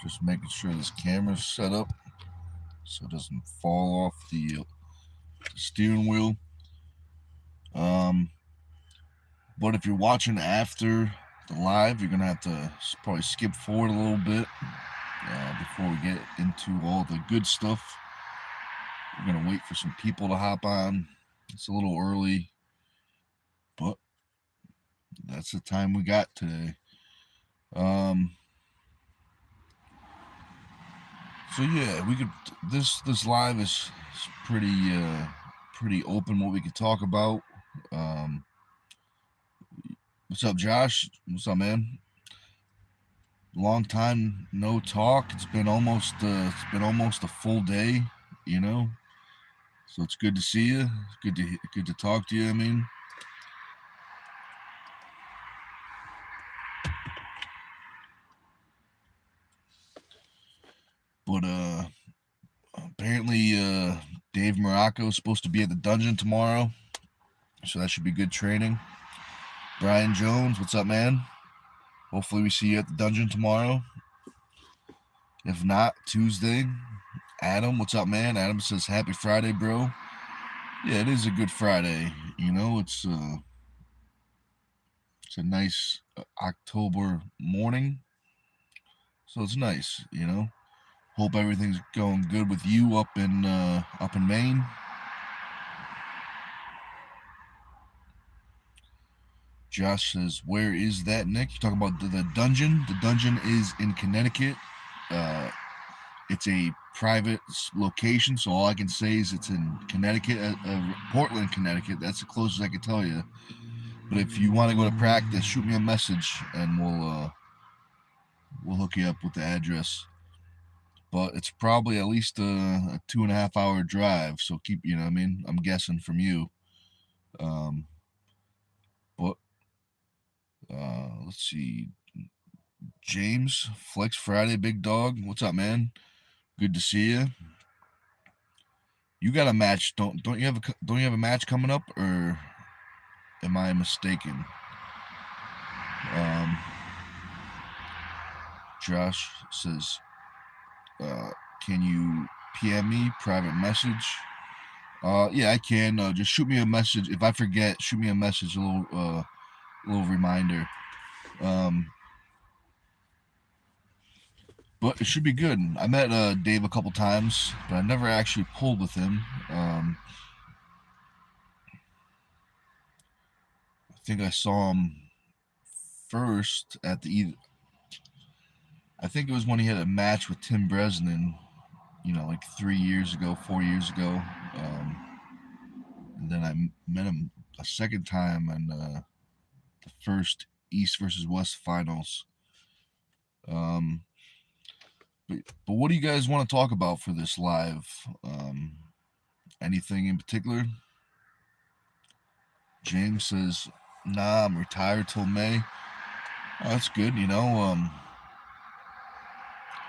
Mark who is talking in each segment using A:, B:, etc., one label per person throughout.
A: Just making sure this camera's set up so it doesn't fall off the steering wheel. But if you're watching after the live, you're gonna have to probably skip forward a little bit before we get into all the good stuff. We're gonna wait for some people to hop on. It's a little early, but that's the time we got today. So yeah, we could. This live is pretty open what we could talk about. Um, what's up, Josh? What's up, man? Long time no talk. It's been almost a full day, you know. So it's good to see you. It's good to talk to you. I mean, but apparently Dave Morocco is supposed to be at the dungeon tomorrow, so that should be good training. Brian Jones, what's up, man? Hopefully we see you at the dungeon tomorrow. If not, Tuesday. Adam, what's up, man? Adam says happy Friday, bro. Yeah, it is a good Friday. You know, it's a nice October morning, so it's nice. You know, hope everything's going good with you up in Maine. Josh says, "Where is that, Nick? You talking about the dungeon? The dungeon is in Connecticut. It's a private location, so all I can say is it's in Connecticut, Portland, Connecticut. That's the closest I can tell you. But if you want to go to practice, shoot me a message, and we'll hook you up with the address. But it's probably at least a 2.5 hour drive. So keep, you know, what I mean, I'm guessing from you. But let's see, James Flex Friday, big dog. What's up, man? Good to see you. You got a match? Don't you have a match coming up, or am I mistaken? Josh says, "Can you PM me private message?" Yeah, I can. Just shoot me a message if I forget. Shoot me a message, a little reminder. But it should be good. I met Dave a couple times, but I never actually pulled with him. I think I saw him first at I think it was when he had a match with Tim Bresnan, you know, like 3 years ago, 4 years ago. And then I met him a second time in the first East versus West finals. But what do you guys want to talk about for this live? Anything in particular? James says, "Nah, I'm retired till May." Oh, that's good, you know.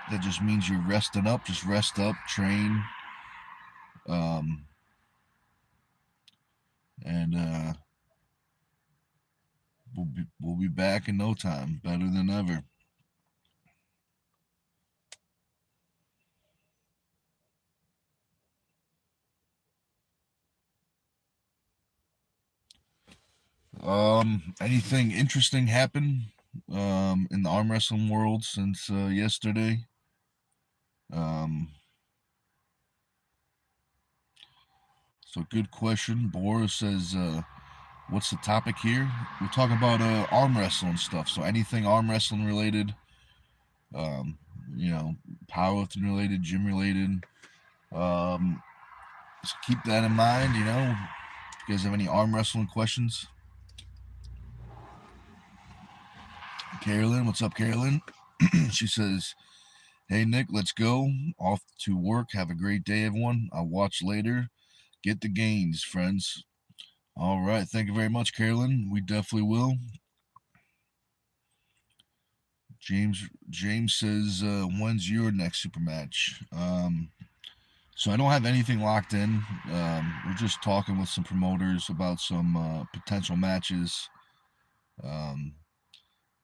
A: That just means you're resting up. Just rest up, train, and we'll be back in no time, better than ever. Anything interesting happen in the arm wrestling world since yesterday? So good question. Boris says, "What's the topic here?" We're talking about arm wrestling stuff. So anything arm wrestling related, you know, powerlifting related, gym related. Just keep that in mind. You know, if you guys have any arm wrestling questions? Carolyn, what's up, Carolyn? She says, "Hey Nick, let's go. Off to work. Have a great day, everyone. I'll watch later. Get the gains, friends." All right, thank you very much, Carolyn. We definitely will. James says, "When's your next super match?" So I don't have anything locked in. We're just talking with some promoters about some potential matches.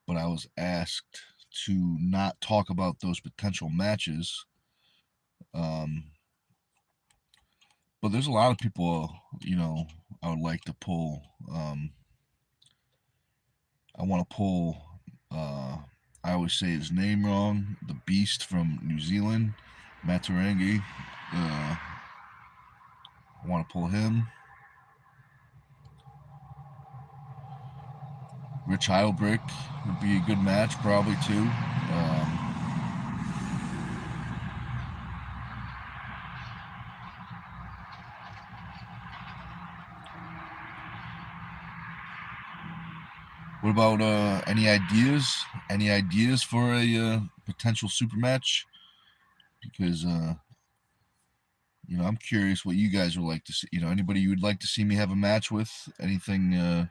A: But I was asked to not talk about those potential matches. But there's a lot of people, I would like to pull. I want to pull. I always say his name wrong. The Beast from New Zealand, Matarangi. I want to pull him. Rich Heilbrick would be a good match, probably too. What about any ideas? Any ideas for a potential super match? Because I'm curious what you guys would like to see. Anybody you would like to see me have a match with? Anything?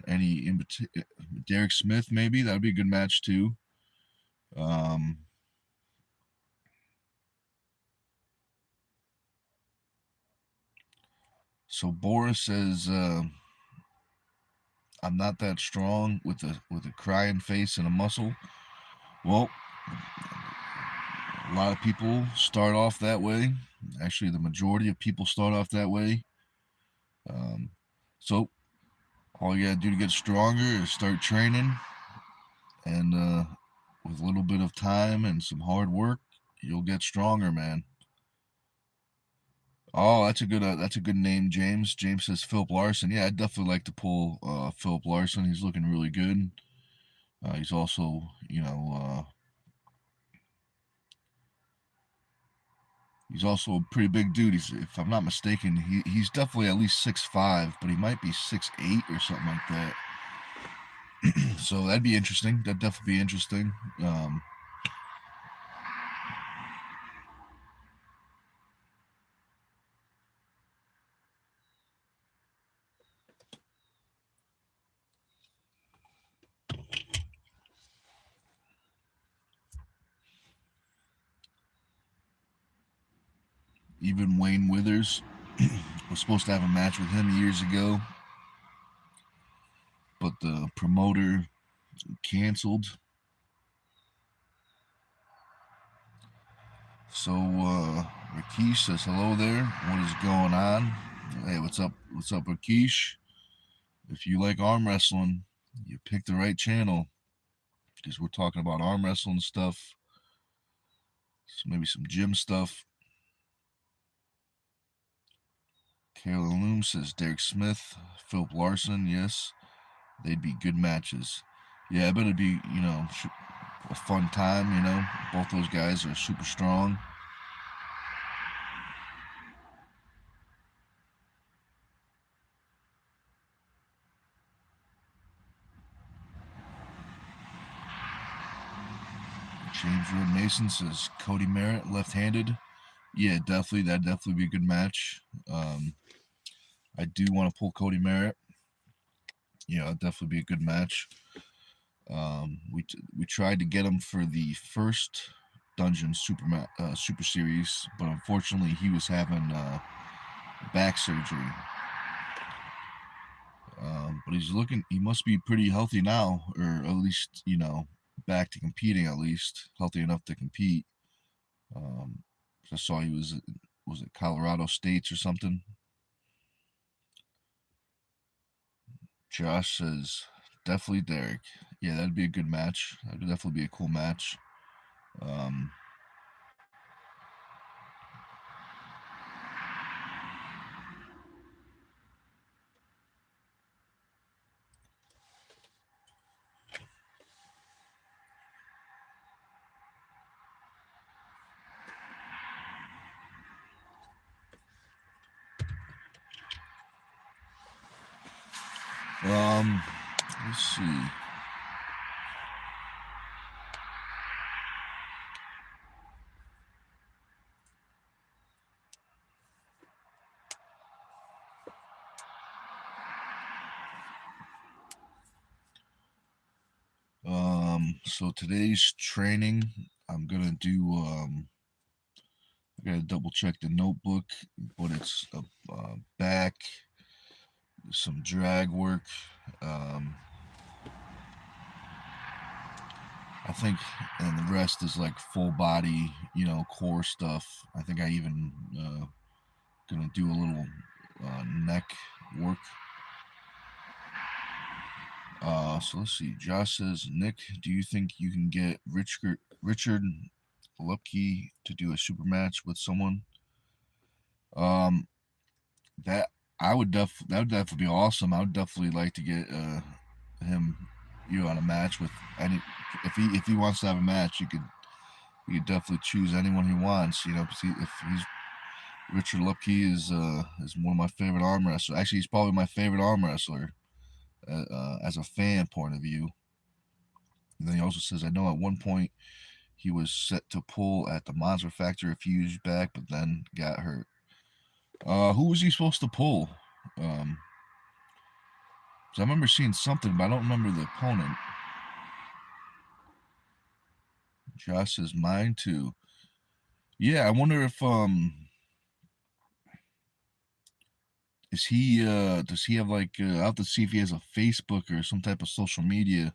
A: Any Derek Smith maybe that would be a good match too. So Boris says I'm not that strong with a crying face and a muscle. Well, a lot of people start off that way. Actually, the majority of people start off that way. So all you gotta do to get stronger is start training, and with a little bit of time and some hard work, you'll get stronger, man. Oh, that's a good name, James. James says Philip Larson. Yeah, I'd definitely like to pull Philip Larson. He's looking really good. He's also, he's also a pretty big dude. If I'm not mistaken, he's definitely at least 6'5", but he might be 6'8" or something like that. So that'd be interesting. That'd definitely be interesting. Even Wayne Withers was supposed to have a match with him years ago, but the promoter canceled. So Rakesh says hello there. What is going on? Hey, what's up? What's up, Rakesh? If you like arm wrestling, you picked the right channel because we're talking about arm wrestling stuff, so maybe some gym stuff. Carolyn Loom says Derek Smith, Philip Larson. Yes, they'd be good matches. Yeah, I bet it'd be a fun time. Both those guys are super strong. James Road Mason says Cody Merritt, left-handed. Yeah, definitely. That'd definitely be a good match. I do want to pull Cody Merritt. Yeah, it'd definitely be a good match. We tried to get him for the first Dungeon Super Series, but unfortunately he was having back surgery. But he must be pretty healthy now, or at least back to competing. At least healthy enough to compete. I saw he was it Colorado States or something. Josh says definitely Derek. Yeah, that'd be a good match. That'd definitely be a cool match. Um, let's see. So today's training, I'm gonna do. I gotta double check the notebook, but it's back, some drag work. Um, I think, and the rest is like full body, core stuff. I think I even gonna do a little neck work. So let's see. Josh says, Nick, do you think you can get Richard Lupke to do a super match with someone? Um, that that would definitely be awesome. I would definitely like to get him, on a match with any. If he wants to have a match, you could definitely choose anyone he wants. If he's Richard Lupke is one of my favorite arm wrestlers. Actually, he's probably my favorite arm wrestler as a fan point of view. And then he also says, I know at one point he was set to pull at the Monster Factory a few years back, but then got hurt. Who was he supposed to pull? Um, 'Cause I remember seeing something, but I don't remember the opponent. Josh says mine too. Yeah, I wonder if is he does he have like I'll have to see if he has a Facebook or some type of social media.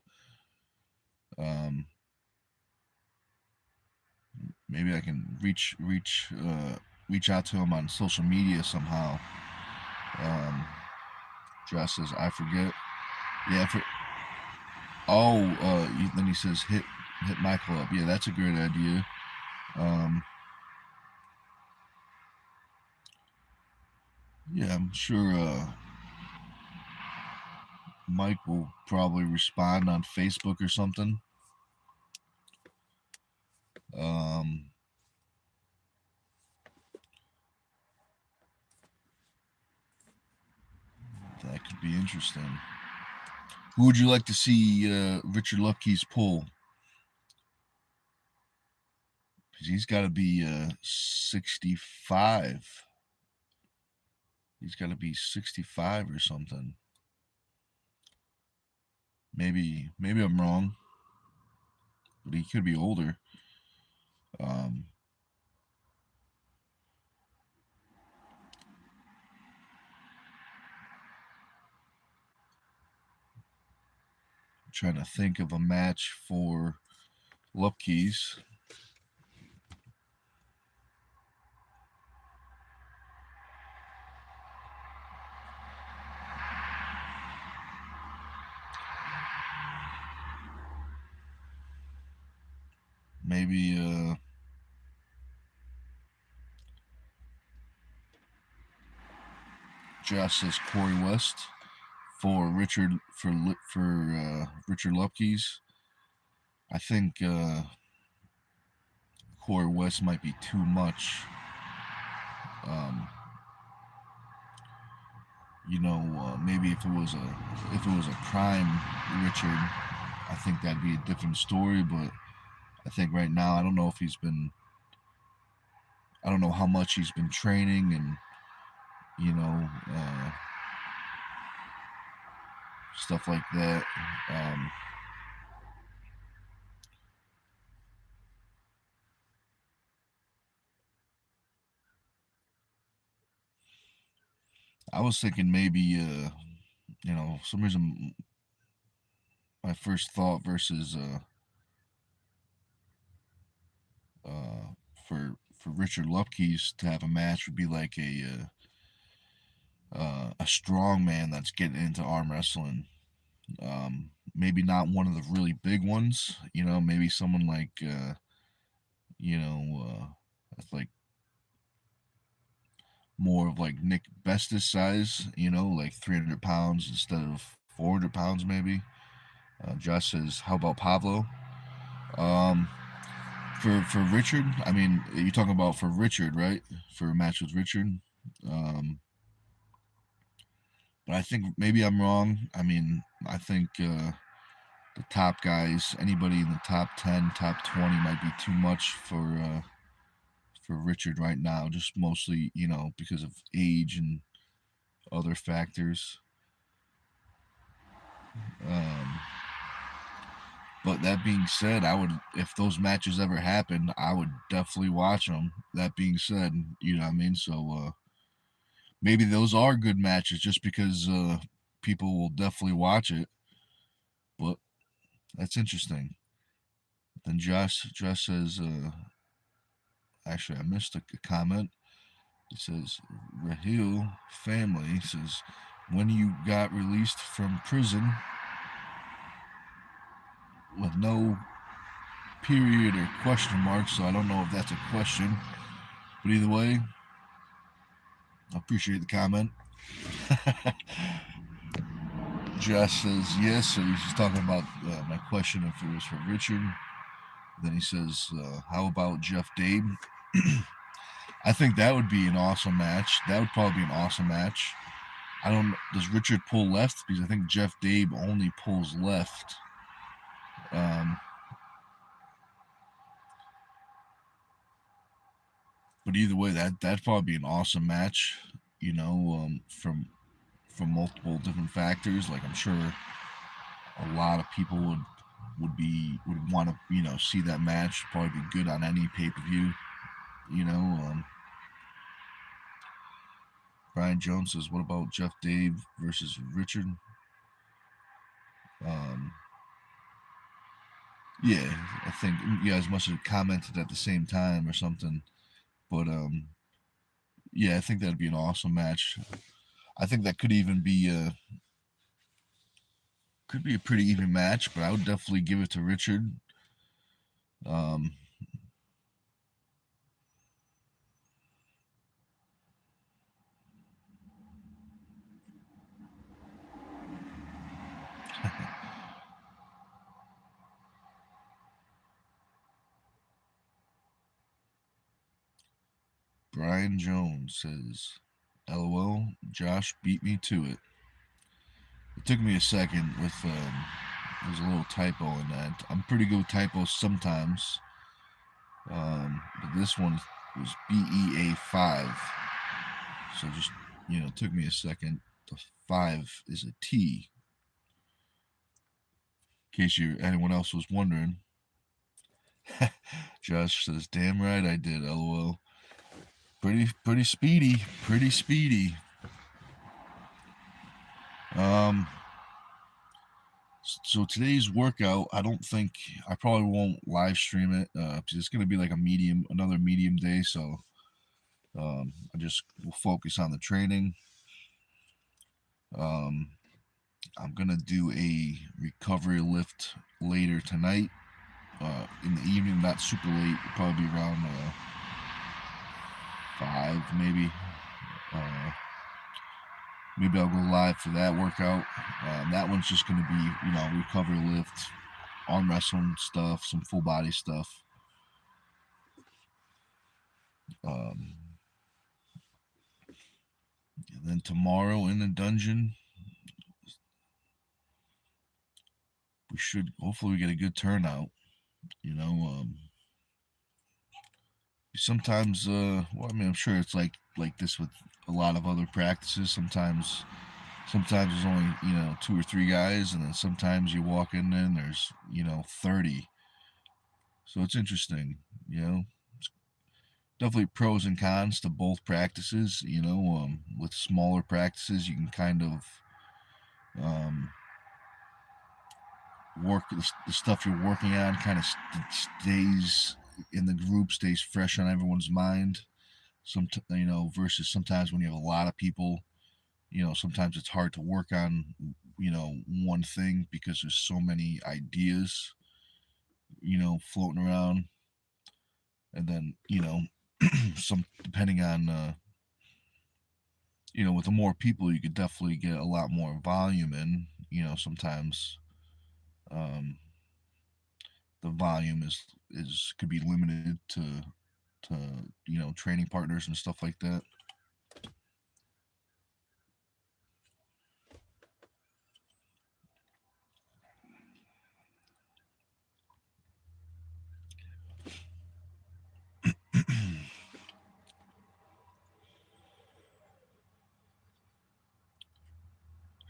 A: Um, Maybe I can reach out to him on social media somehow. Um, Josh says I forget. Yeah, then he says hit my club. Yeah, that's a great idea. Um, yeah, I'm sure Mike will probably respond on Facebook or something. Um, that could be interesting. Who would you like to see Richard Lupke's pull? Because he's got to be 65. He's got to be 65 or something. Maybe I'm wrong, but he could be older. Um, I'm trying to think of a match for Lupke's. Maybe Josh says Corey West for Richard Lupke's. I think Corey West might be too much. Um, Maybe if it was a prime Richard, I think that'd be a different story. But I think right now, I don't know how much he's been training, and you know, uh, stuff like that. Um, I was thinking maybe, some reason my first thought versus uh, for Richard Lupke's to have a match would be like a strong man that's getting into arm wrestling. Maybe not one of the really big ones. Maybe someone like that's like more of like Nick Bestis size. Like 300 pounds instead of 400 pounds maybe. Josh says, "How about Pablo?" Um, for Richard, I mean, you're talking about for Richard, right? For a match with Richard. Um, but I think maybe I'm wrong. I mean, I think the top guys, anybody in the top 10, top 20, might be too much for Richard right now. Just mostly, because of age and other factors. Um, but that being said, if those matches ever happened, I would definitely watch them. That being said, you know what I mean. So maybe those are good matches just because people will definitely watch it. But that's interesting. Then Josh says, actually, I missed a comment. He says, Rahil family says, when you got released from prison with no period or question mark, so I don't know if that's a question. But either way, I appreciate the comment. Josh says yes, so he's just talking about my question if it was for Richard. Then he says, how about Jeff Dave? I think that would be an awesome match. That would probably be an awesome match. I don't. Does Richard pull left? Because I think Jeff Dave only pulls left. But either way, that'd probably be an awesome match. You know, from multiple different factors. Like I'm sure a lot of people would want to see that match. Probably be good on any pay per view. You know. Brian Jones says, "What about Jeff Dave versus Richard?" Yeah, I think you guys must have commented at the same time or something. But yeah, I think that'd be an awesome match. I think that could even be a pretty even match. But I would definitely give it to Richard. Brian Jones says, "LOL, Josh beat me to it." It took me a second with there's a little typo in that. I'm pretty good with typos sometimes, but this one was BEA5, so just it took me a second. The 5 is a T. In case anyone else was wondering. Josh says, "Damn right I did." LOL. Pretty speedy. Pretty speedy. So today's workout, I don't think I probably won't live stream it. It's gonna be like another medium day. So I just will focus on the training. I'm gonna do a recovery lift later tonight. In the evening, not super late. Probably around 5, maybe. Maybe I'll go live for that workout. That one's just going to be, recovery lift, arm wrestling stuff, some full body stuff. And then tomorrow in the dungeon, hopefully we get a good turnout. Sometimes, I'm sure it's like this with a lot of other practices. Sometimes there's only 2 or 3 guys, and then sometimes you walk in and there's 30. So it's interesting. It's definitely pros and cons to both practices. With smaller practices, you can kind of work the stuff you're working on kind of stays in the group, stays fresh on everyone's mind. Versus sometimes when you have a lot of people, sometimes it's hard to work on one thing because there's so many ideas floating around. And then some depending on with the more people, you could definitely get a lot more volume in. Sometimes the volume could be limited to training partners and stuff like that.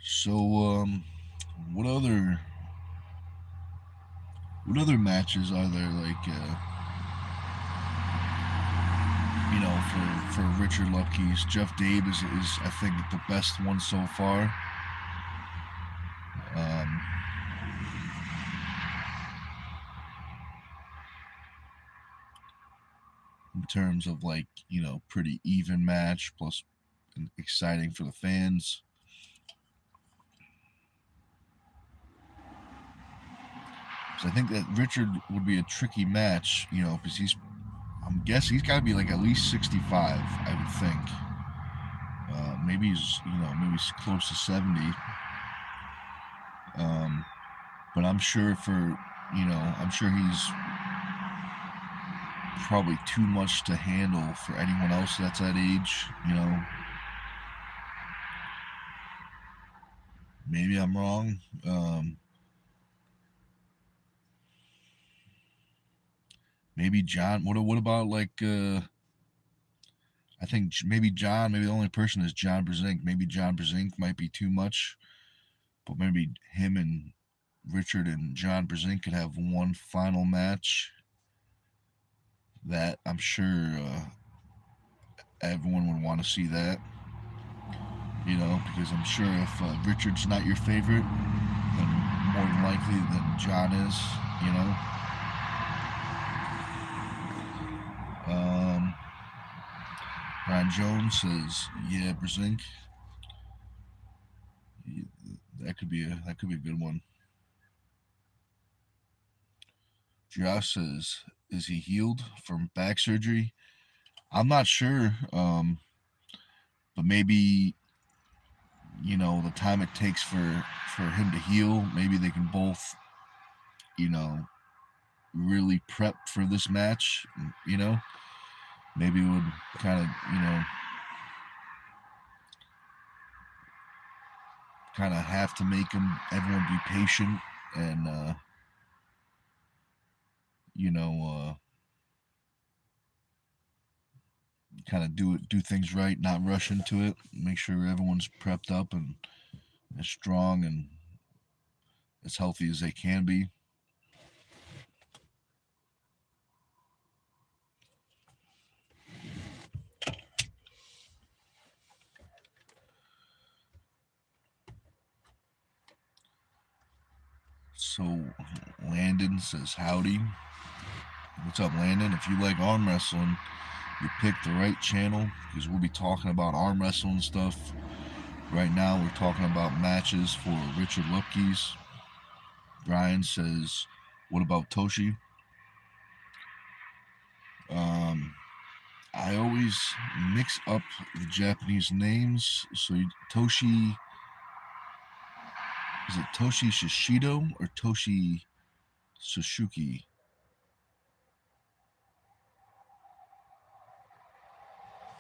A: So what other matches are there, like for Richard Lupke's. Jeff Dade is I think the best one so far. In terms of like, pretty even match plus exciting for the fans. So I think that Richard would be a tricky match, because I'm guessing he's got to be like at least 65, I would think. Maybe he's close to 70. But I'm sure I'm sure he's probably too much to handle for anyone else that's that age, Maybe I'm wrong. Maybe John. What about like? I think maybe John. Maybe the only person is John Brzenk. Maybe John Brzenk might be too much, but maybe him and Richard and John Brzenk could have one final match. That I'm sure everyone would want to see that. Because I'm sure if Richard's not your favorite, then more than likely than John is. Ryan Jones says, "Yeah, Brzenk. That could be a good one." Josh says, "Is he healed from back surgery?" I'm not sure, but maybe the time it takes for him to heal. Maybe they can both, really prep for this match. Maybe it would kind of have to make everyone be patient and kind of do things right, not rush into it. Make sure everyone's prepped up and as strong and as healthy as they can be. So Landon says, "Howdy. What's up, Landon? If you like arm wrestling, you picked the right channel because we'll be talking about arm wrestling stuff. Right now, we're talking about matches for Richard Lupke's." Brian says, "What about Toshi?" I always mix up the Japanese names. So Toshi, is it Toshi Shishido or Toshi Suzuki?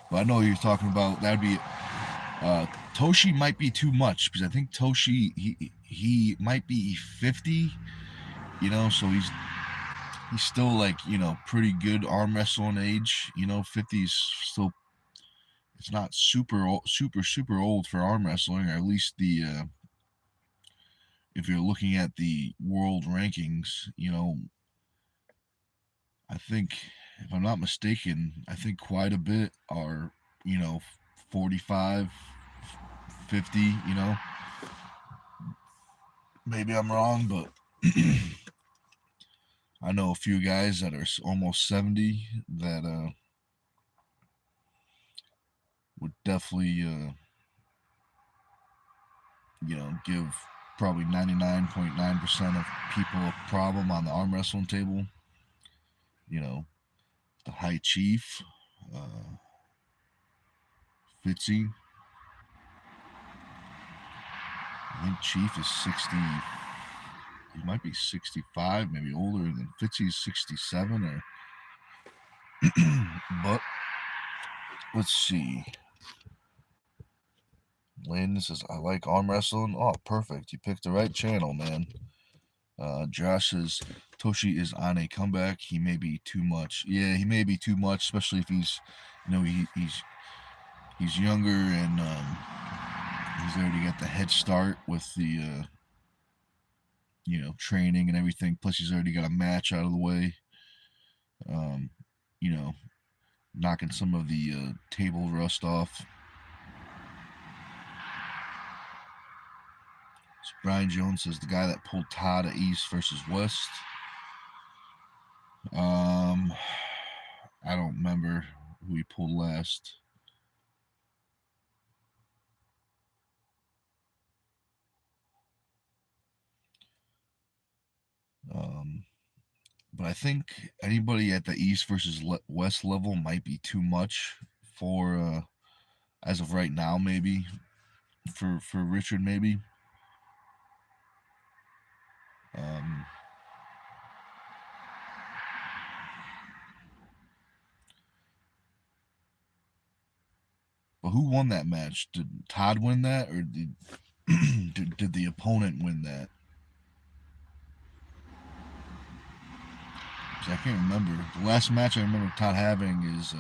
A: But I know you're talking about. That'd be Toshi might be too much because I think Toshi he might be 50. So he's still like pretty good arm wrestling age. 50's still, it's not super old for arm wrestling, or at least the if you're looking at the world rankings. I think, if I'm not mistaken, I think quite a bit are 45, 50. Maybe I'm wrong, but I know a few guys that are almost 70 that would definitely give probably 99.9% of people a problem on the arm wrestling table. The High Chief, Fitzy. I think Chief is 60. He might be 65, maybe older than Fitzy's 67 or. But let's see. Landon says, "I like arm wrestling." Oh, perfect. You picked the right channel, man. Josh says, "Toshi is on a comeback. He may be too much." Yeah, he may be too much, especially if he's, he's younger and he's already got the head start with the, training and everything. Plus, he's already got a match out of the way. You know, knocking some of the table rust off. So Brian Jones says the guy that pulled Todd at East versus West. I don't remember who he pulled last. But I think anybody at the East versus West level might be too much for, as of right now, maybe for Richard, maybe. Um, but who won that match? Did Todd win that, or did the opponent win that? 'Cause I can't remember. The last match I remember Todd having is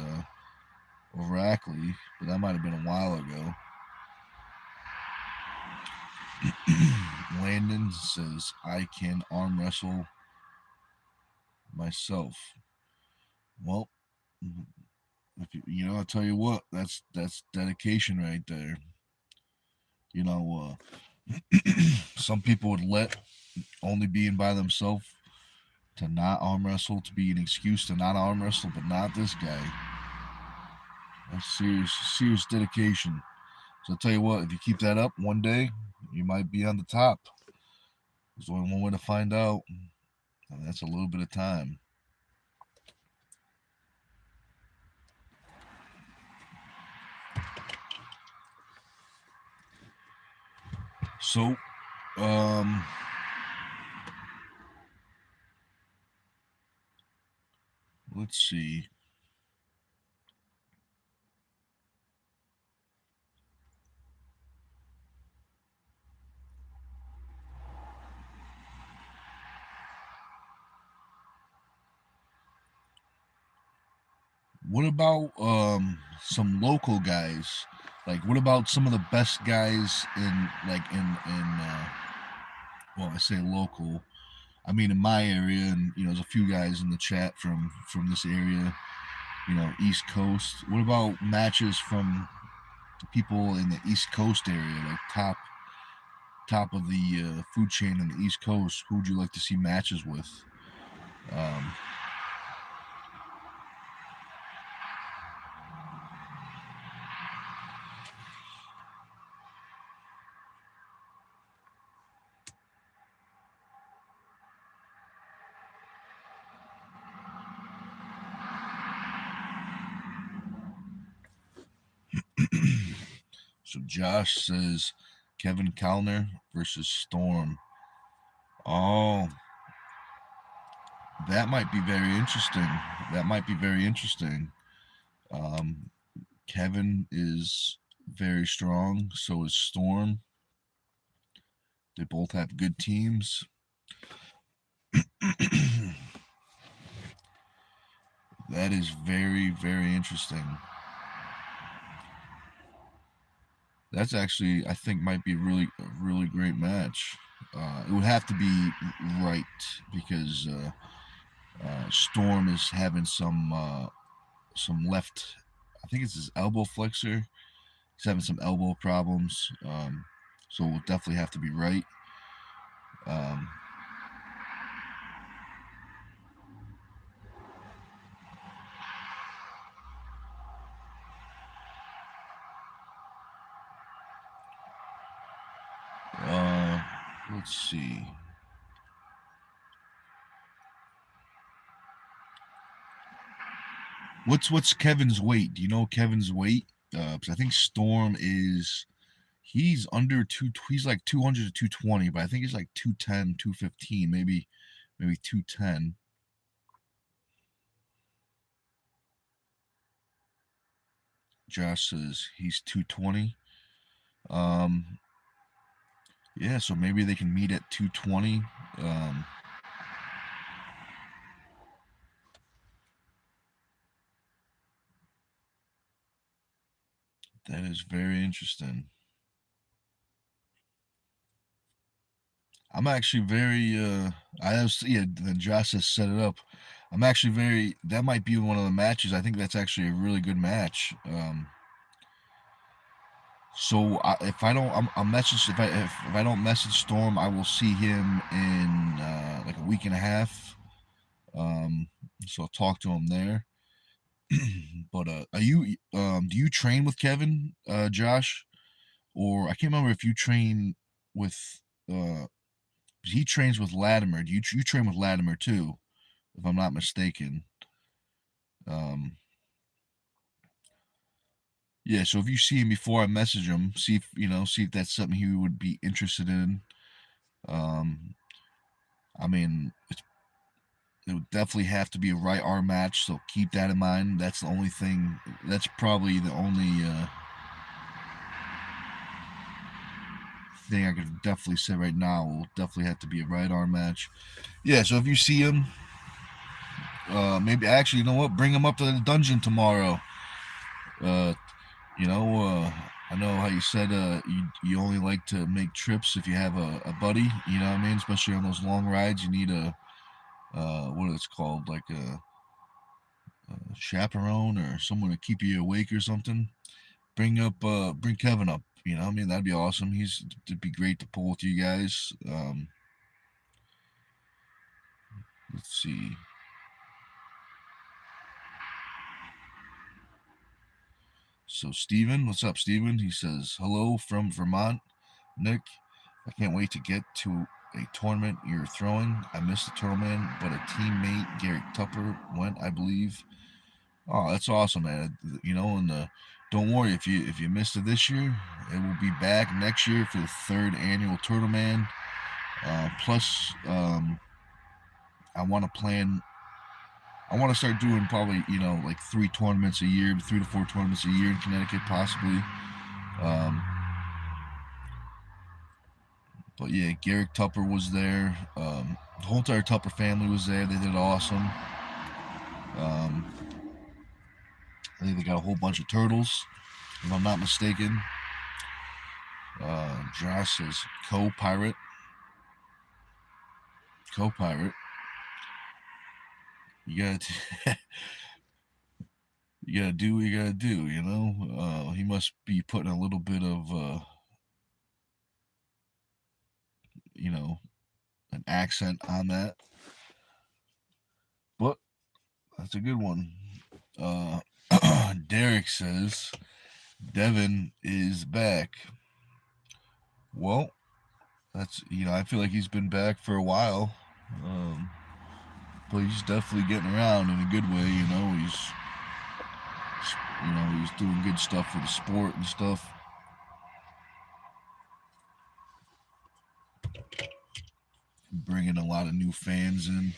A: over Ackley, but that might have been a while ago. Landon says I can arm wrestle myself. Well, I'll tell you what, that's dedication right there. Some people would let only being by themselves to not arm wrestle to be an excuse to not arm wrestle, but not this guy. That's serious dedication. So I'll tell you what, if you keep that up one day, you might be on the top. There's only one way to find out, and that's a little bit of time. So, let's see. What about some local guys? Like, what about some of the best guys well, I say local. I mean, in my area, and there's a few guys in the chat from this area. East Coast. What about matches from the people in the East Coast area, like top of the food chain in the East Coast? Who would you like to see matches with? Um, so Josh says Kevin Callner versus Storm. Oh, that might be very interesting. That might be very interesting. Um, Kevin is very strong. So is Storm. They both have good teams. That is very, very interesting. That's actually, I think, might be a really great match. It would have to be right because Storm is having some left. I think it's his elbow flexor. He's having some elbow problems, so it will definitely have to be right. Um, let's see. What's Kevin's weight? Do you know Kevin's weight? Because I think Storm he's under two. He's like 200 to 220, but I think he's like 210, 215, maybe 210. Josh says he's 220. Um, yeah, so maybe they can meet at 220. That is very interesting. I'm actually very I have, yeah, then Josh has set it up. I'm actually very. That might be one of the matches. I think that's actually a really good match. So if I don't, I'll message if I don't message Storm, I will see him in like a week and a half. Um, so I'll talk to him there. But are you do you train with Kevin, Josh, or I can't remember if you train with he trains with Latimer. Do you train with Latimer too, if I'm not mistaken? Um, yeah. So if you see him before I message him, see if that's something he would be interested in. Um, I mean, it would definitely have to be a right arm match, so keep that in mind. That's the only thing. That's probably the only thing I could definitely say right now. Will definitely have to be a right arm match. Yeah. So if you see him, maybe actually, you know what? Bring him up to the dungeon tomorrow. Uh, you know, I know how you said you only like to make trips if you have a buddy. You know what I mean? Especially on those long rides, you need a what it's called, like a chaperone or someone to keep you awake or something. Bring Kevin up. You know, I mean that'd be awesome. It'd be great to pull with you guys. Let's see. So Steven, what's up, Steven? He says hello from Vermont. Nick, I can't wait to get to a tournament you're throwing. I missed the tournament, but a teammate, Garrett Tupper, went, I believe. Oh, that's awesome, man. You know, and don't worry if you missed it this year, it will be back next year for the third annual tournament. Plus, I want to plan. I want to start doing probably like 3 tournaments a year, 3 to 4 tournaments a year in Connecticut, possibly. Um, but yeah, Garrick Tupper was there. The whole entire Tupper family was there. They did awesome. Um, I think they got a whole bunch of turtles, if I'm not mistaken. Josh says co-pirate. Co-pirate. You gotta, you gotta do what you gotta do. You know, he must be putting a little bit of, you know, an accent on that. But that's a good one. Uh, Derek says Devin is back. Well, that's I feel like he's been back for a while, um, but he's definitely getting around in a good way. He's doing good stuff for the sport and stuff. Bringing a lot of new fans in.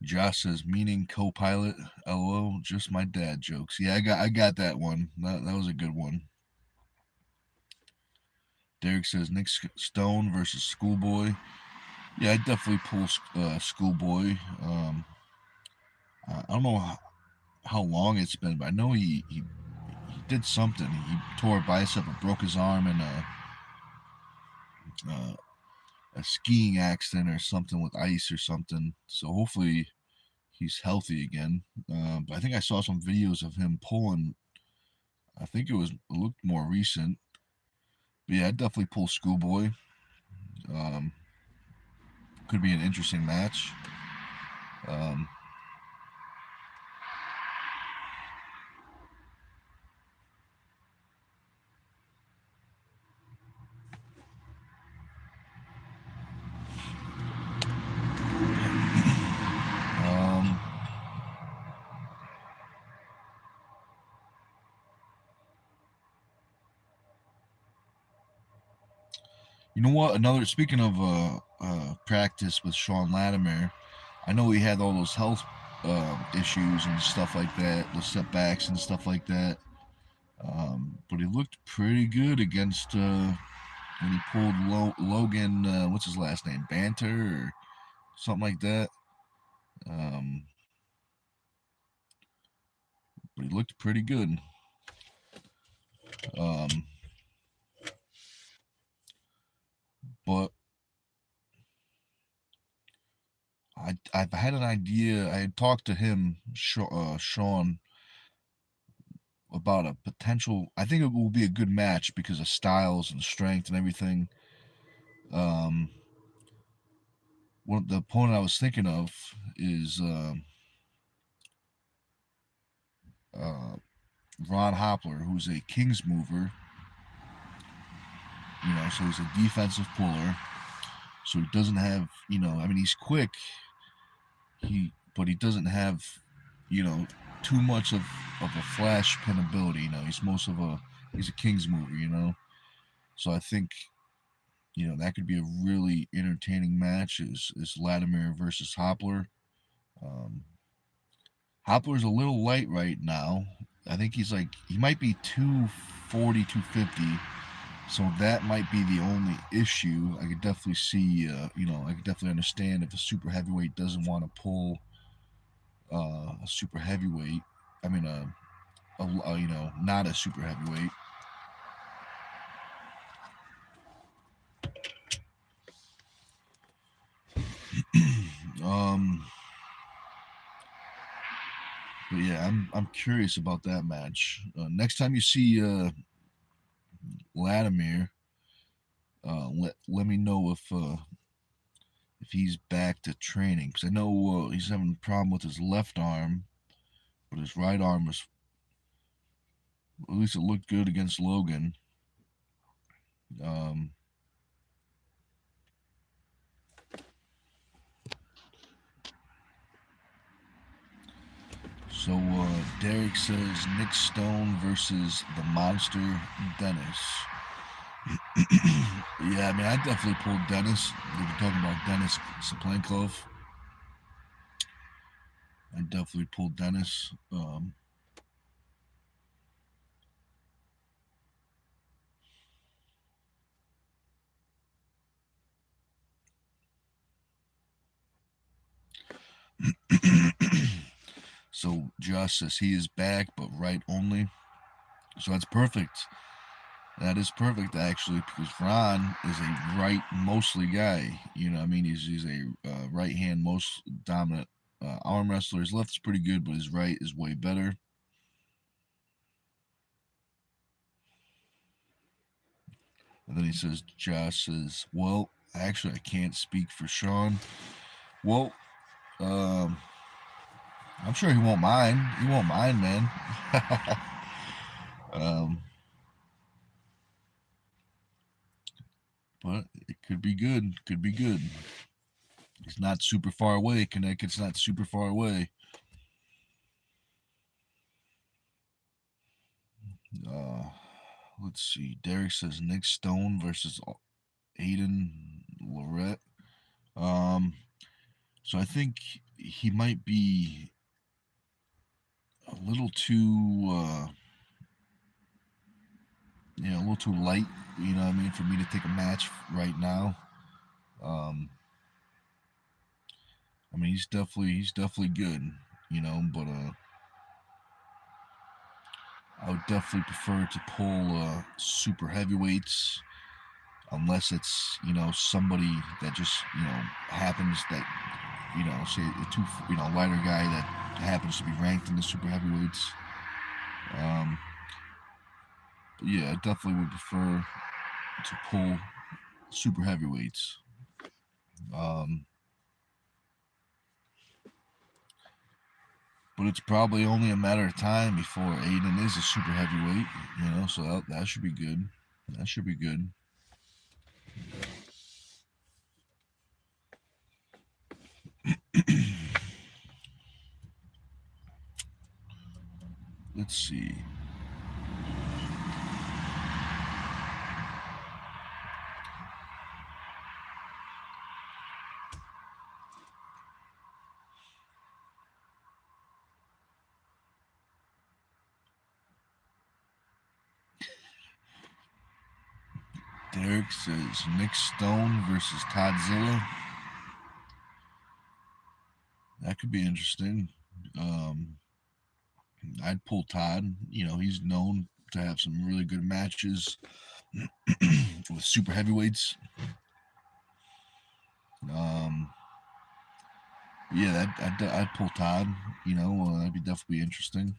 A: Josh says, meaning co-pilot. LOL, just my dad jokes. Yeah, I got that one. That was a good one. Derek says Nic Stone versus Schoolboy. Yeah, I definitely pull Schoolboy. I don't know how long it's been, but I know he did something. He tore a bicep or broke his arm in uh, a skiing accident or something with ice or something. So hopefully he's healthy again. But I think I saw some videos of him pulling. I think it looked more recent. But yeah, I'd definitely pull Schoolboy. Um, could be an interesting match. Um, um, you know what? Speaking of practice with Sean Latimer, I know he had all those health issues and stuff like that, the setbacks and stuff like that. But he looked pretty good against when he pulled Logan. What's his last name? Banter or something like that. Um, but he looked pretty good. Um, but I've had an idea. I had talked to him, Sean, about a potential. I think it will be a good match because of styles and strength and everything. Um, the opponent I was thinking of is uh, Ron Hopler, who's a Kings mover. So he's a defensive puller. So he doesn't have, I mean, he's quick. But he doesn't have, too much of a flash pin ability. He's a Kings mover. So I think, that could be a really entertaining match. Is Latimer versus Hopler. Um, Hopler's a little light right now. I think he might be 240, 250. So that might be the only issue. I could definitely see, I could definitely understand if a super heavyweight doesn't want to pull a super heavyweight. I mean, not a super heavyweight. um, but yeah, I'm curious about that match. Next time you see Latimer, let me know if he's back to training, because I know he's having a problem with his left arm, but his right arm was, at least it looked good against Logan. Um, so Derek says Nic Stone versus the Monster Dennis. Yeah, I mean, I definitely pulled Dennis. We've been talking about Dennis Saplankov. I definitely pulled Dennis. So Josh says he is back, but right only. So that's perfect. That is perfect, actually, because Ron is a right mostly guy. I mean, he's a right hand most dominant arm wrestler. His left is pretty good, but his right is way better. And then he says, Josh says, well, actually, I can't speak for Sean. Well, um, I'm sure he won't mind. He won't mind, man. um, but it could be good. Could be good. It's not super far away. Connecticut's not super far away. Uh, let's see. Derek says Nic Stone versus Aiden Lorette. So I think he might be a little too, a little too light. You know what I mean, for me to take a match right now. Um, I mean, he's definitely good. But I would definitely prefer to pull super heavyweights, unless it's somebody that just happens that say a lighter guy that happens to be ranked in the super heavyweights. But yeah, I definitely would prefer to pull super heavyweights. But it's probably only a matter of time before Aiden is a super heavyweight, so that should be good. That should be good. Let's see. Derek says Nic Stone versus Todzilla. That could be interesting. I'd pull Todd. He's known to have some really good matches with super heavyweights. Yeah, I'd pull Todd. That'd be definitely interesting.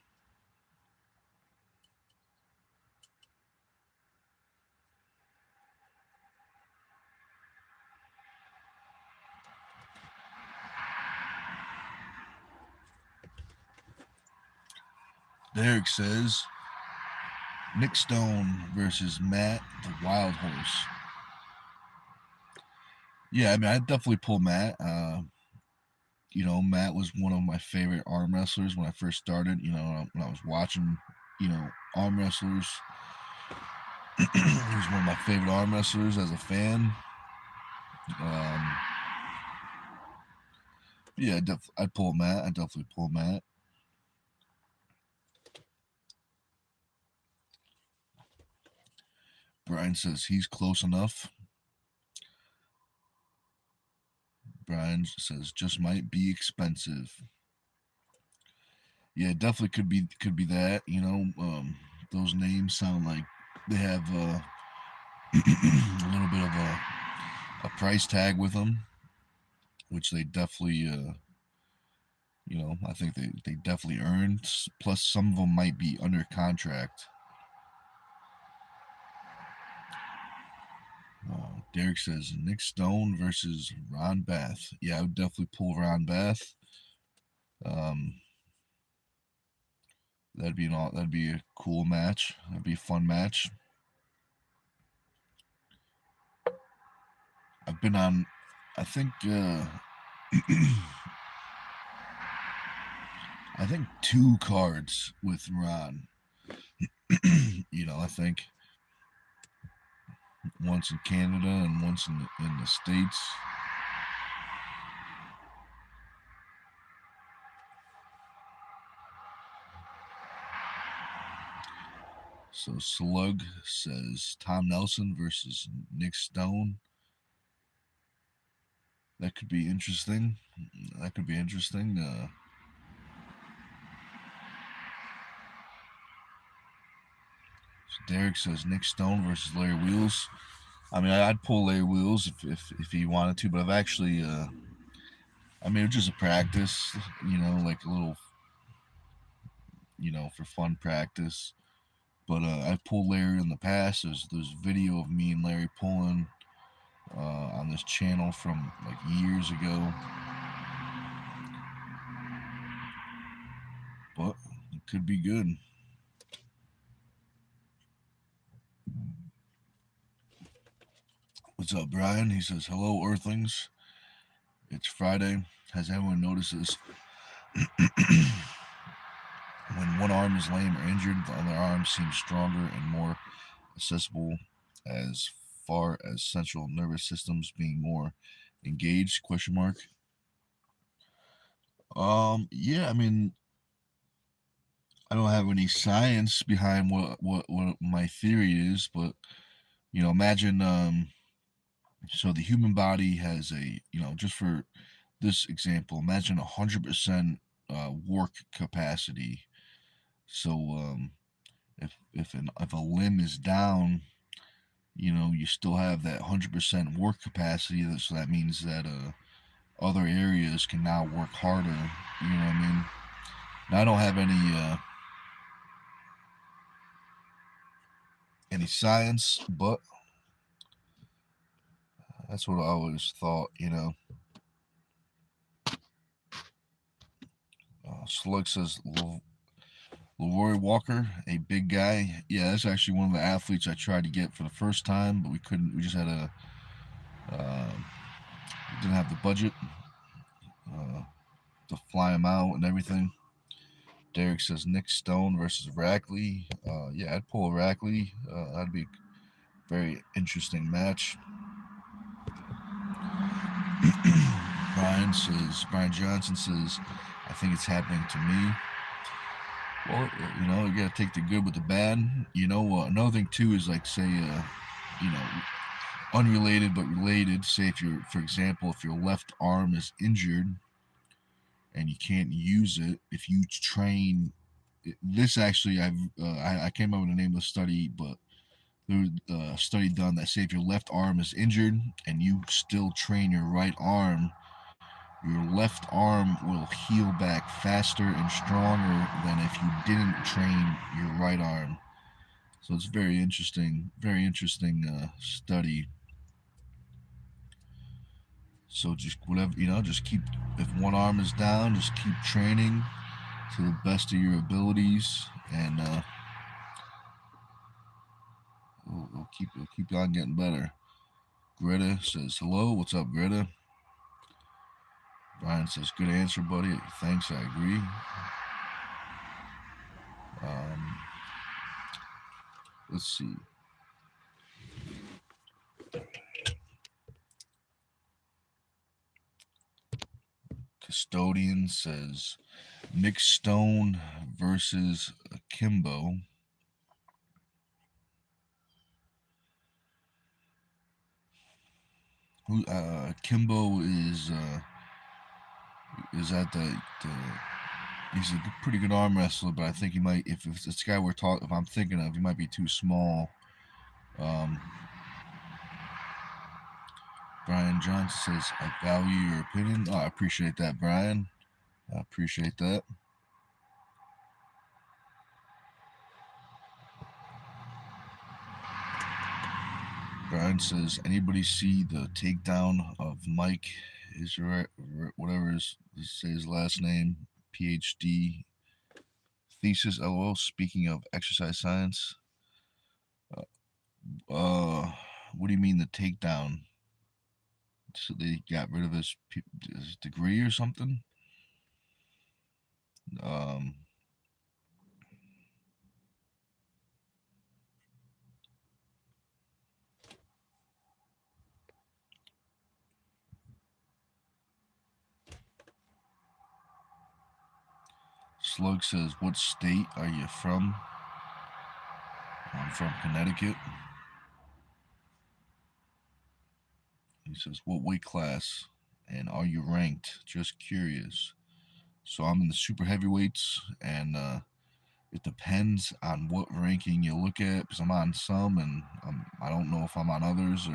A: Derek says Nic Stone versus Matt the Wild Horse. Yeah, I mean, I'd definitely pull Matt. Matt was one of my favorite arm wrestlers when I first started. When I was watching, arm wrestlers. He was one of my favorite arm wrestlers as a fan. Um, yeah, I'd pull Matt. I'd definitely pull Matt. Brian says he's close enough. Brian says just might be expensive. Yeah, definitely could be that. Those names sound like they have a little bit of a price tag with them, which they definitely I think they definitely earned. Plus, some of them might be under contract. Derek says Nic Stone versus Ron Bath. Yeah, I would definitely pull Ron Bath. Um, that'd be a cool match. That'd be a fun match. I've been on, I think, I think two cards with Ron. I think once in Canada and once in the States. So Slug says Tom Nelson versus Nic Stone. That could be interesting. That could be interesting. So Derek says Nic Stone versus Larry Wheels. I mean, I'd pull Larry Wheels if he wanted to, but I've actually, I mean, it's just a practice, like a little, for fun practice. But I've pulled Larry in the past. There's video of me and Larry pulling on this channel from like years ago. But it could be good. What's up, Brian? He says, hello, Earthlings. It's Friday. Has anyone noticed this? When one arm is lame or injured, the other arm seems stronger and more accessible as far as central nervous systems being more engaged, question mark. Yeah, I mean, I don't have any science behind what my theory is, but imagine so the human body has a just for this example, imagine 100% work capacity. So if a limb is down, you still have that 100% work capacity. So that means that other areas can now work harder. You know what I mean? Now, I don't have any science, but that's what I always thought. Slug says Leroy Walker, a big guy. Yeah, that's actually one of the athletes I tried to get for the first time, but we couldn't. We just had didn't have the budget uh, to fly him out and everything. Derek says Nic Stone versus Rackley. Yeah, I'd pull Rackley. That'd be a very interesting match. Brian Johnson says, I think it's happening to me. Well, you got to take the good with the bad. Another thing too is like say, you know, unrelated but related. Say for example, if your left arm is injured and you can't use it, if you train, this actually I came up with the name of the study, but there was a study done that say if your left arm is injured and you still train your right arm, your left arm will heal back faster and stronger than if you didn't train your right arm. So it's very interesting study. So just whatever, just keep, if one arm is down, just keep training to the best of your abilities, and we'll keep on getting better. Greta says hello. What's up, Greta? Brian says good answer, buddy. Thanks, I agree. Let's see. Custodian says Nic Stone versus Kimbo. Kimbo is at the he's a pretty good arm wrestler, but I think he might, if this guy if I'm thinking of, he might be too small. Brian Johnson says, I value your opinion. Oh, I appreciate that, Brian. I appreciate that. Brian says, anybody see the takedown of Mike Israel, whatever say his last name, PhD thesis, LOL, speaking of exercise science? What do you mean the takedown? So they got rid of his degree or something? Slug says, what state are you from? I'm from Connecticut. He says, what weight class and are you ranked? Just curious. So I'm in the super heavyweights, and it depends on what ranking you look at, because I'm on some and I don't know if I'm on others,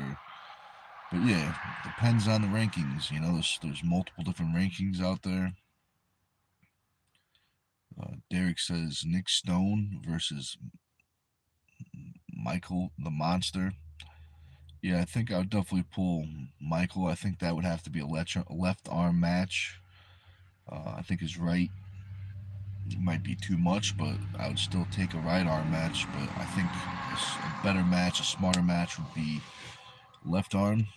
A: but yeah, it depends on the rankings. There's multiple different rankings out there. Derek says Nic Stone versus Michael the Monster. Yeah, I think I would definitely pull Michael. I think that would have to be a left arm match. I think his right might be too much, but I would still take a right arm match. But I think a better match, a smarter match would be left arm.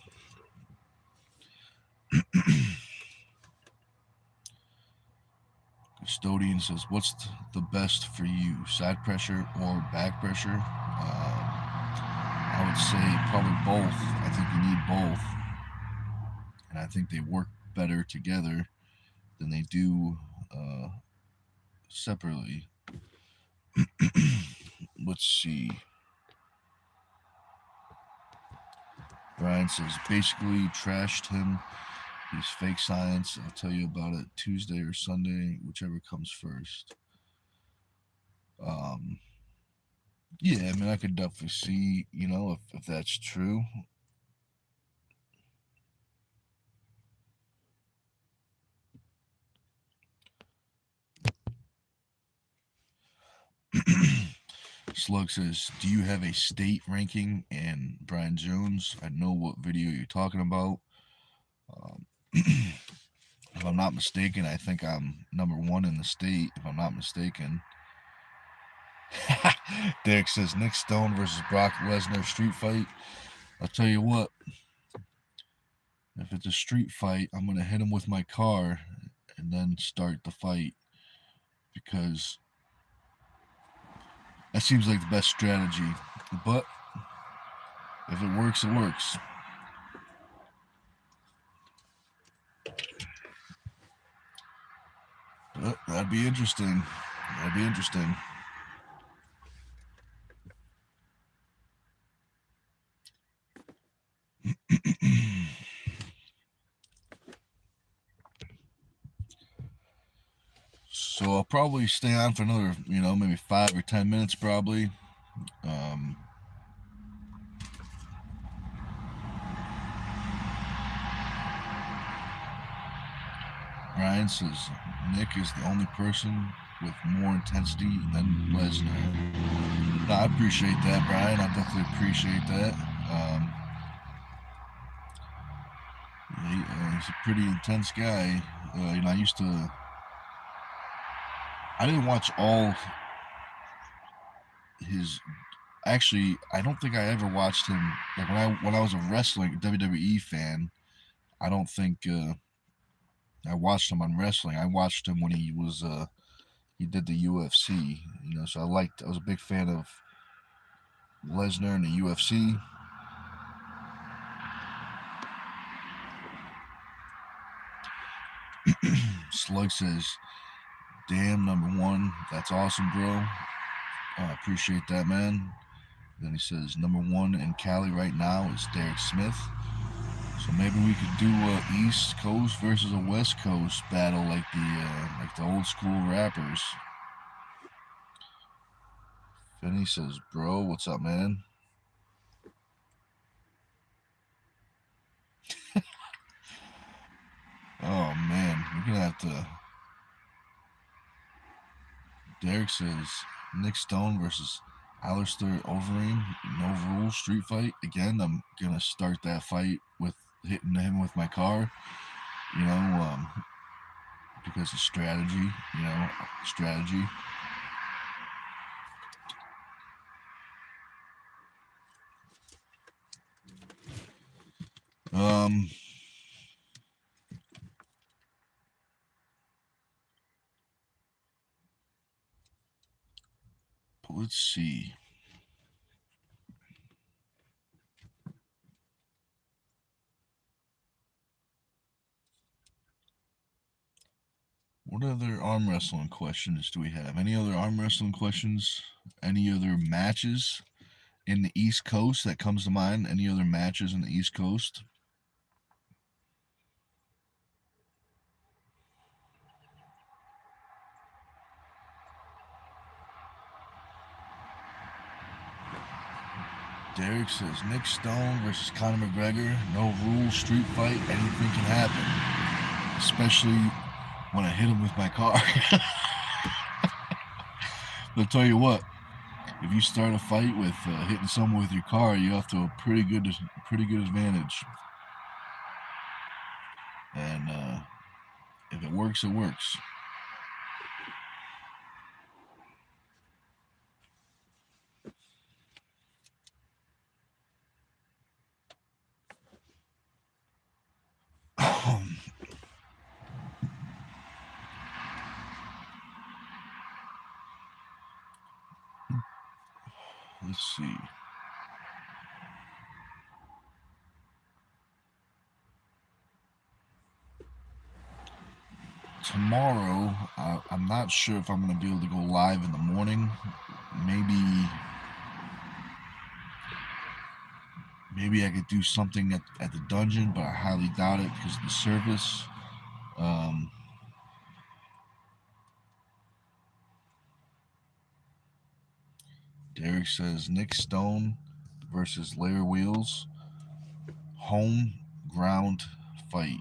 A: Custodian says, what's the best for you, side pressure or back pressure? I would say probably both. I think you need both, and I think they work better together than they do separately. Let's see. Brian says, basically trashed him. He's fake science. I'll tell you about it Tuesday or Sunday, whichever comes first. Yeah, I mean, I could definitely see, if that's true. Slug says, do you have a state ranking? And Brian Jones, I know what video you're talking about. If I'm not mistaken, I think I'm number 1 in the state, if I'm not mistaken. Derek says, Nic Stone versus Brock Lesnar street fight. I'll tell you what, if it's a street fight, I'm going to hit him with my car and then start the fight, because that seems like the best strategy. But if it works, it works. But that'd be interesting. That'd be interesting. So I'll probably stay on for another, maybe 5 or 10 minutes probably. Brian says Nick is the only person with more intensity than Lesnar. No, I appreciate that, Brian. I definitely appreciate that. He's a pretty intense guy. I didn't watch all his. Actually, I don't think I ever watched him. Like when I was a wrestling WWE fan, I don't think I watched him on wrestling. I watched him when he did the UFC. So I was a big fan of Lesnar in the UFC. Slug says, "Damn, number one, that's awesome, bro. I appreciate that, man." Then he says, "Number one in Cali right now is Derek Smith. So maybe we could do a East Coast versus a West Coast battle like the old school rappers." Finney says, "Bro, what's up, man?" Oh man, we're gonna have to. Derek says, "Nic Stone versus Alistair Overeem, no rules street fight." Again, I'm gonna start that fight with hitting him with my car. You know, because of strategy. Strategy. Um, let's see. What other arm wrestling questions do we have? Any other arm wrestling questions? Any other matches in the East Coast that comes to mind? Any other matches in the East Coast? Derek says Nic Stone versus Conor McGregor. No rules, street fight. Anything can happen. Especially when I hit him with my car. I'll tell you what. If you start a fight with hitting someone with your car, you have to a pretty good advantage. And if it works, it works. Let's see. Tomorrow, I'm not sure if I'm going to be able to go live in the morning. Maybe I could do something at the dungeon, but I highly doubt it because of the service. Derek says Nic Stone versus Larry Wheels. Home ground fight.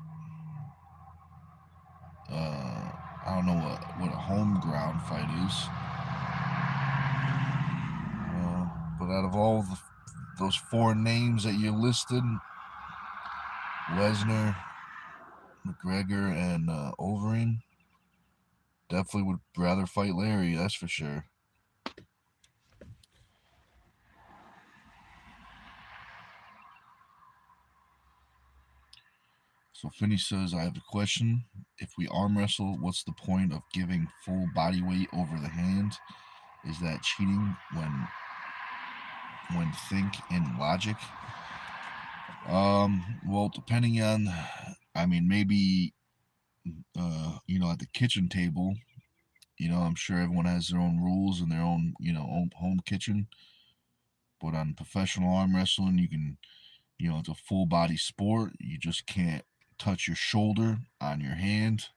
A: I don't know what a home ground fight is. But out of all those four names that you listed, Lesnar, McGregor, and Overeem, definitely would rather fight Larry. That's for sure. So Finney says, "I have a question. If we arm wrestle, what's the point of giving full body weight over the hand? Is that cheating when think in logic?" Well, depending on, I mean, maybe, at the kitchen table, I'm sure everyone has their own rules and their own, own home kitchen. But on professional arm wrestling, you can, it's a full body sport. You just can't touch your shoulder on your hand,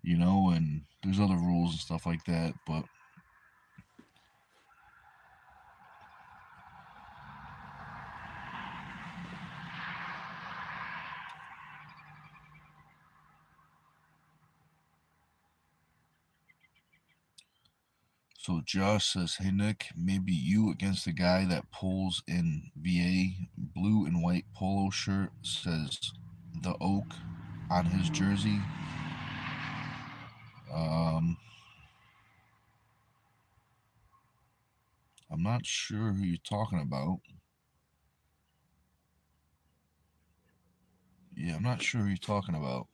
A: and there's other rules and stuff like that. But So Josh says, "Hey Nick, maybe you against the guy that pulls in VA blue and white polo shirt says the Oak on his jersey." Um, I'm not sure who you're talking about. Yeah, I'm not sure who you're talking about.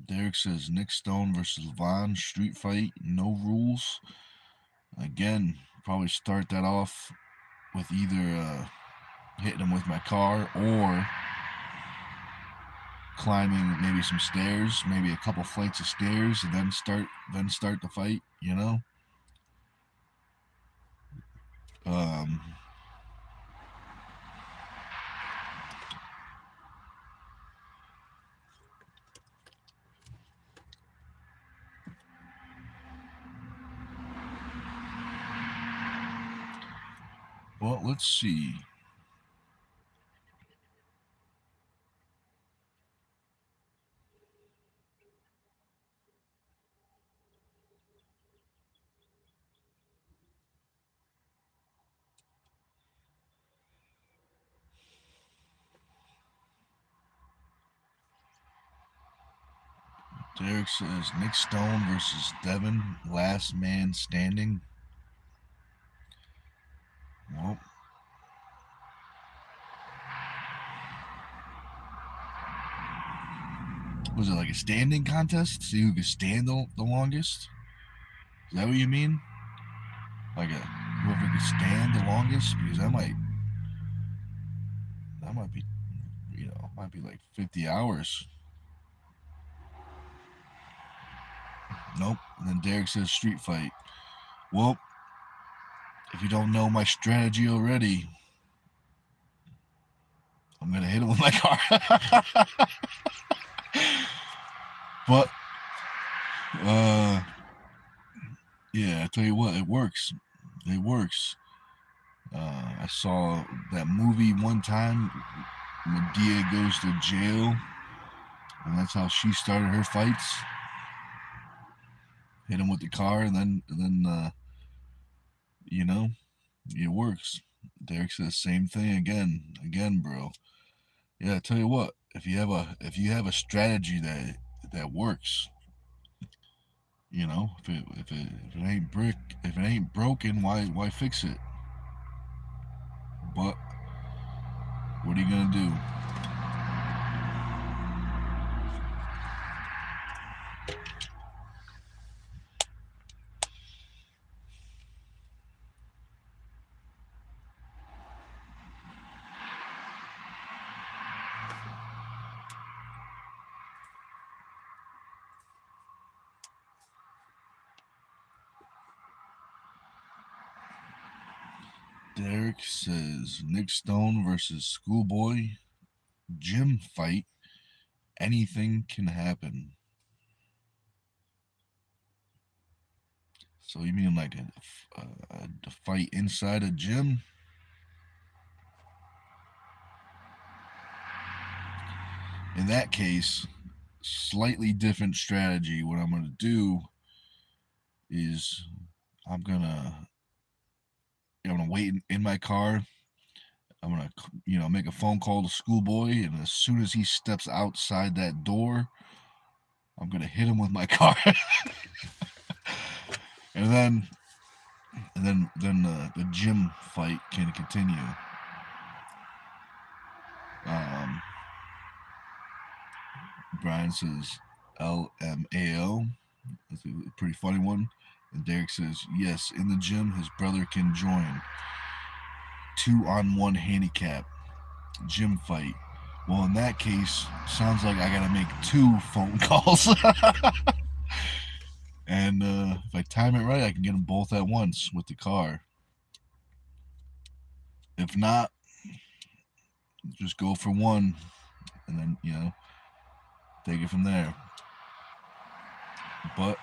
A: Derek says Nic Stone versus Vaughn street fight, no rules. Again, probably start that off with either hitting him with my car or climbing maybe some stairs, maybe a couple flights of stairs, and then start the fight. Um, well, let's see. Derek says Nic Stone versus Devin, last man standing. Well, was it like a standing contest? See who could stand the longest? Is that what you mean? Like whoever could stand the longest? Because that might be, might be like 50 hours. Nope. And then Derek says street fight. Well, if you don't know my strategy already, I'm gonna hit him with my car. But yeah, I tell you what, it works. It works. I saw that movie one time. Medea goes to jail, and that's how she started her fights. Hit him with the car, and then it works. Derek says same thing again, bro. Yeah, I tell you what, if you have a strategy that works, if it ain't broken, why fix it? But what are you gonna do? Derek says Nic Stone versus Schoolboy gym fight. Anything can happen. So you mean like a fight inside a gym? In that case, slightly different strategy. What I'm gonna do is I'm gonna I'm gonna wait in my car. I'm gonna make a phone call to Schoolboy, and as soon as he steps outside that door, I'm gonna hit him with my car, and then the gym fight can continue. Um, Brian says LMAO. That's a pretty funny one. And Derek says, yes, in the gym, his brother can join. 2-on-1 handicap gym fight. Well, in that case, sounds like I gotta make 2 phone calls. And if I time it right, I can get them both at once with the car. If not, just go for one, and then take it from there. But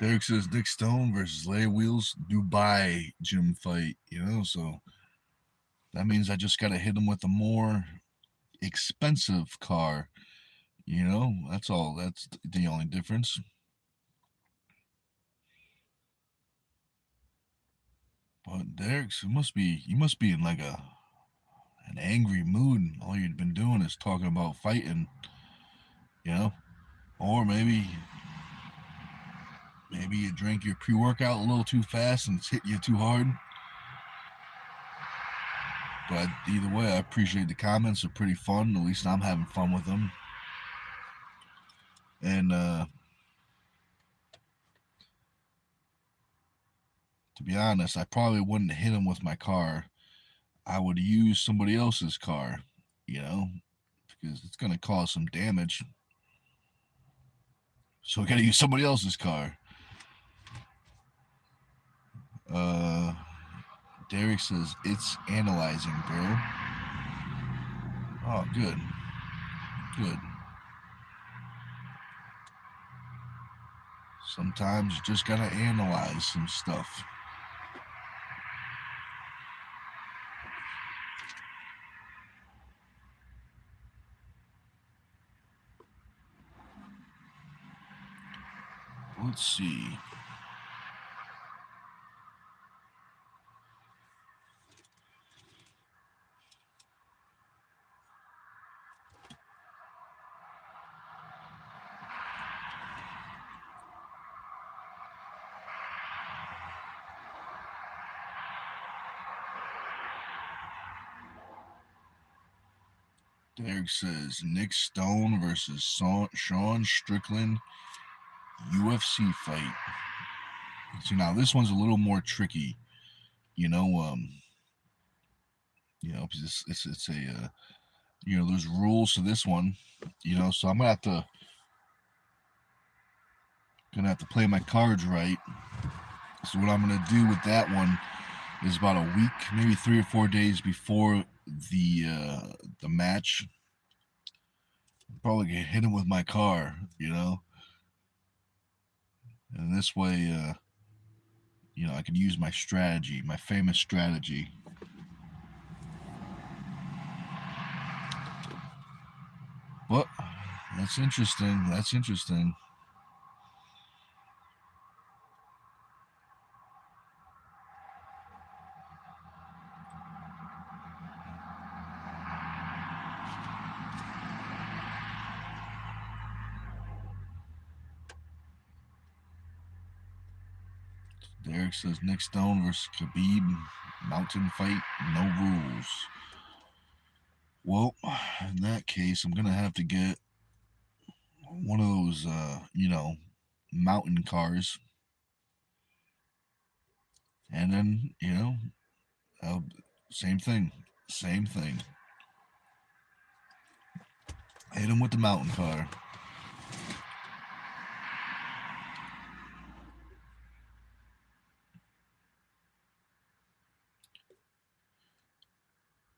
A: Derek says Nic Stone versus Leia Wheels Dubai gym fight. So that means I just got to hit him with a more expensive car. That's all. That's the only difference. But Derek, you must be in like an angry mood. All you've been doing is talking about fighting, or maybe you drank your pre-workout a little too fast and it's hit you too hard. But either way, I appreciate the comments. They're pretty fun. At least I'm having fun with them. And to be honest, I probably wouldn't hit him with my car. I would use somebody else's car, because it's going to cause some damage. So we got to use somebody else's car. Derek says, it's analyzing, bro. Oh, good. Good. Sometimes you just got to analyze some stuff. Let's see. Derek says Nic Stone versus Sean Strickland UFC fight. So now this one's a little more tricky, because it's a there's rules to this one, so I'm gonna have to play my cards right. So what I'm gonna do with that one is about a week, maybe 3 or 4 days before the match, I'm probably gonna hit him with my car, and this way, I can use my strategy, my famous strategy. But that's interesting. That's interesting. Derek says Nic Stone versus Khabib mountain fight, no rules. Well, in that case, I'm gonna have to get one of those, mountain cars, and then same thing, same thing. Hit him with the mountain car.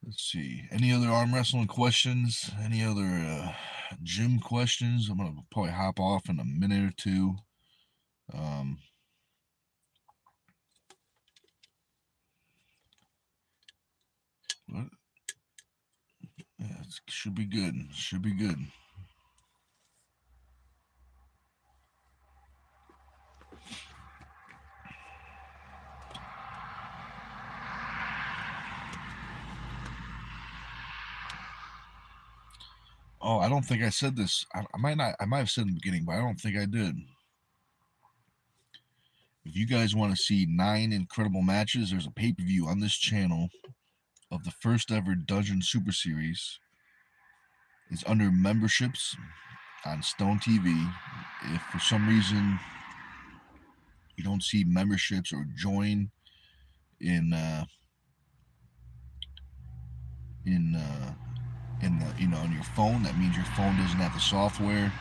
A: Let's see. Any other arm wrestling questions? Any other gym questions? I'm gonna probably hop off in a minute or two. What? Yeah, it should be good. Should be good. Oh, I don't think I said this. I might not. I might have said in the beginning, but I don't think I did. If you guys want to see 9 incredible matches, there's a pay-per-view on this channel of the first ever Dungeon Super Series. It's under memberships on Stone TV. If for some reason you don't see memberships or join in on your phone, that means your phone doesn't have the software.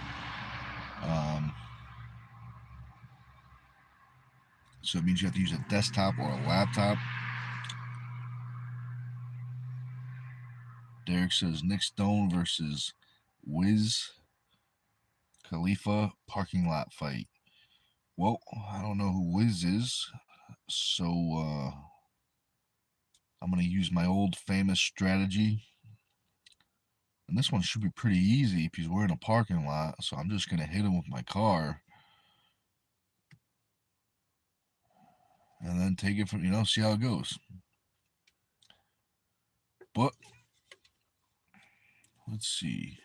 A: So it means you have to use a desktop or a laptop. Derek says Nic Stone versus Wiz Khalifa parking lot fight. Well, I don't know who Wiz is, so I'm going to use my old famous strategy. And this one should be pretty easy if we're in a parking lot, so I'm just going to hit him with my car. And then take it from, see how it goes. But, let's see.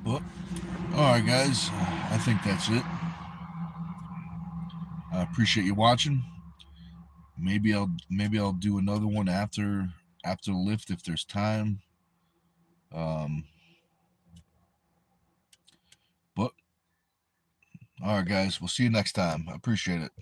A: But, alright guys, I think that's it. I appreciate you watching. Maybe I'll do another one after the lift if there's time. But all right, guys, we'll see you next time. I appreciate it.